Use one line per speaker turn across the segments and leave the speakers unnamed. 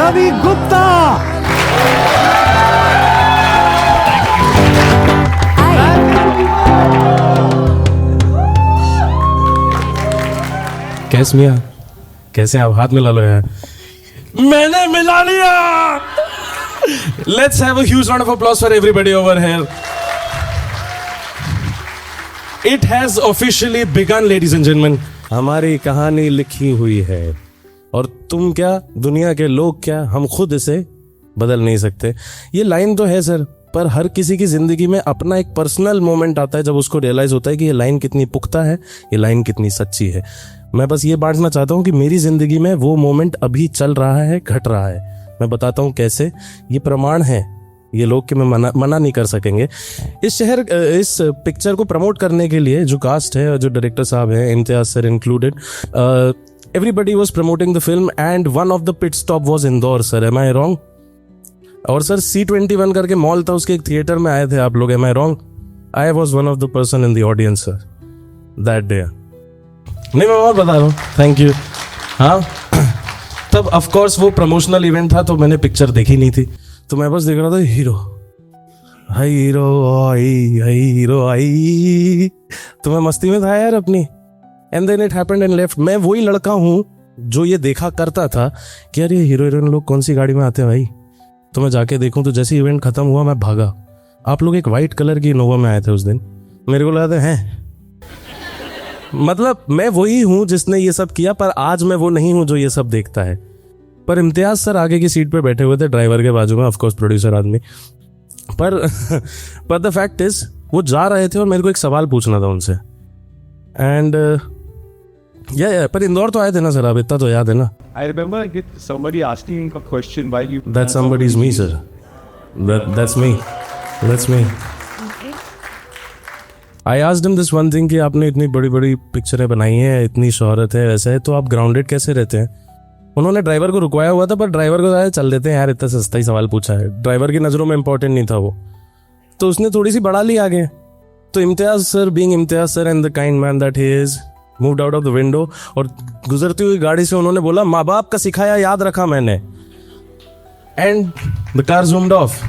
रवि गुप्ता। कैसे मिया, कैसे आप? हाथ मिला लो यार। मैंने मिला लिया। Let's have a huge round of applause for everybody over here. It has officially begun, ladies and gentlemen. हमारी कहानी लिखी हुई है और तुम क्या, दुनिया के लोग क्या, हम खुद इसे बदल नहीं सकते। ये लाइन तो है सर, पर हर किसी की जिंदगी में अपना एक पर्सनल मोमेंट आता है जब उसको रियलाइज होता है कि ये लाइन कितनी पुख्ता है, ये लाइन कितनी सच्ची है। मैं बस ये बांटना चाहता हूँ कि मेरी जिंदगी में वो मोमेंट अभी चल रहा है, घट रहा है। मैं बताता हूँ कैसे। ये प्रमाण है, ये लोग कि मैं मना नहीं कर सकेंगे। इस पिक्चर को प्रमोट करने के लिए जो कास्ट है, जो डायरेक्टर साहब हैं, Imtiaz sir included, everybody was promoting the film and one of the pit stop was Indore sir. Am I wrong? और सर C21 करके मॉल था, उसके एक थिएटर में आए थे आप लोग। Am I wrong? I was one of the person in the audience sir that day. नहीं, मैं और बता रहा हूँ। Thank you. हाँ, तब ऑफ कोर्स वो प्रमोशनल इवेंट था तो मैंने पिक्चर देखी नहीं थी, तो मैं बस देख रहा था हीरो हाई, हीरो आई, हाई हीरो आई, तो मैं मस्ती में था यार अपनी। And then it happened and left. मैं वही लड़का हूँ जो ये देखा करता था कि यार ये हीरो हीरोइन लोग कौन सी गाड़ी में आते हैं भाई, तो मैं जाके देखूं। तो जैसे इवेंट खत्म हुआ मैं भागा। आप लोग एक वाइट कलर की इनोवा में आए थे उस दिन। मेरे को लगा था हैं, मतलब मैं वही हूं जिसने ये सब किया, पर आज मैं वो नहीं हूं जो ये सब देखता है। पर इम्तियाज सर आगे की सीट पे बैठे हुए थे, ड्राइवर के बाजू में, ऑफ कोर्स प्रोड्यूसर आदमी। पर द फैक्ट इज वो जा रहे थे और मेरे को एक सवाल पूछना था उनसे। एंड पर इंदौर तो आए थे ना सर, आप इतना तो याद है ना?
I remember somebody asking a question why you.
That somebody is me, sir. That's me. That's me. I asked him this one thing कि आपने इतनी बड़ी बड़ी पिक्चरें बनाई हैं, इतनी शोहरत है, वैसे है, तो आप ग्राउंडेड कैसे रहते हैं? उन्होंने ड्राइवर को रुकवाया हुआ था, पर ड्राइवर को आया चल देते हैं यार, इतना सस्ता ही सवाल पूछा है। ड्राइवर की नज़रों में इंपॉर्टेंट नहीं था वो, तो उसने थोड़ी सी बढ़ा ली आगे। तो Imtiaz sir, being Imtiaz sir and the kind man that he is, moved out of the window और गुजरती हुई गाड़ी से उन्होंने बोला, माँ बाप का सिखाया याद रखा मैंने। And the car zoomed off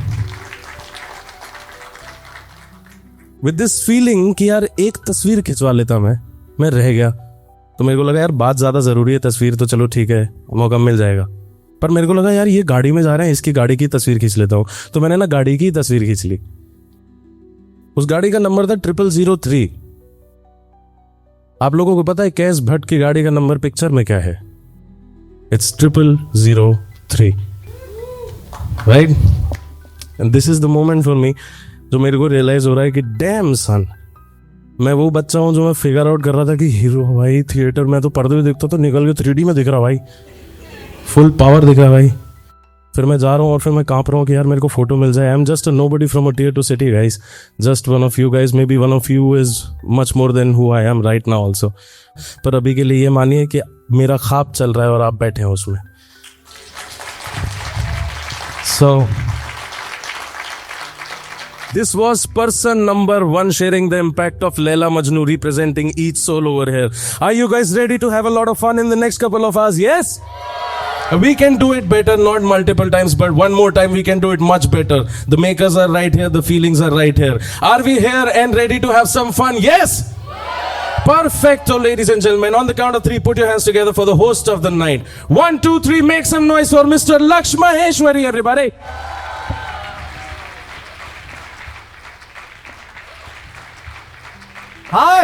with this feeling कि यार एक तस्वीर खिंचवा लेता मैं रह गया। तो मेरे को लगा यार बात ज़्यादा ज़रूरी है, तस्वीर तो चलो ठीक है, मौका मिल जाएगा। पर मेरे को लगा यार ये गाड़ी में जा रहे हैं, इसकी गाड़ी की तस्वीर खींच लेता हूँ। तो मैंने ना गाड़ी की तस्वीर खींच ली। उस गाड़ी का नंबर था 0003। आप लोगों को पता है कैश भट्ट की गाड़ी का नंबर पिक्चर में क्या है? It's 0003, right? And this is the moment for me जो मेरे को रियलाइज हो रहा है कि डैम सन, मैं वो बच्चा हूं जो मैं फिगर आउट कर रहा था कि हीरो भाई थिएटर में तो पर्दे में दिखता तो निकल के 3D में दिख रहा भाई, फुल पावर दिख रहा भाई। फिर मैं जा रहा हूँ और फिर मैं कांप रहा हूँ कि यार मेरे को फोटो मिल जाए। I am just a nobody from a tier 2 city guys, just one of you guys, maybe one of you is much more than who I am right now also. पर अभी के लिए ये मानिए कि मेरा ख्वाब चल रहा है और आप बैठे हैं उसमें। सो this was person number 1 sharing the impact of Laila Majnu, representing each soul over here. Are you guys ready to have a lot of fun in the next couple of hours? Yes? We can do it better, not multiple times, but one more time we can do it much better. The makers are right here, the feelings are right here. Are we here and ready to have some fun? Yes? Perfecto, ladies and gentlemen. On the count of 3, put your hands together for the host of the night. 1, 2, 3, make some noise for Mr. Laksh Maheshwari, everybody.
Hi.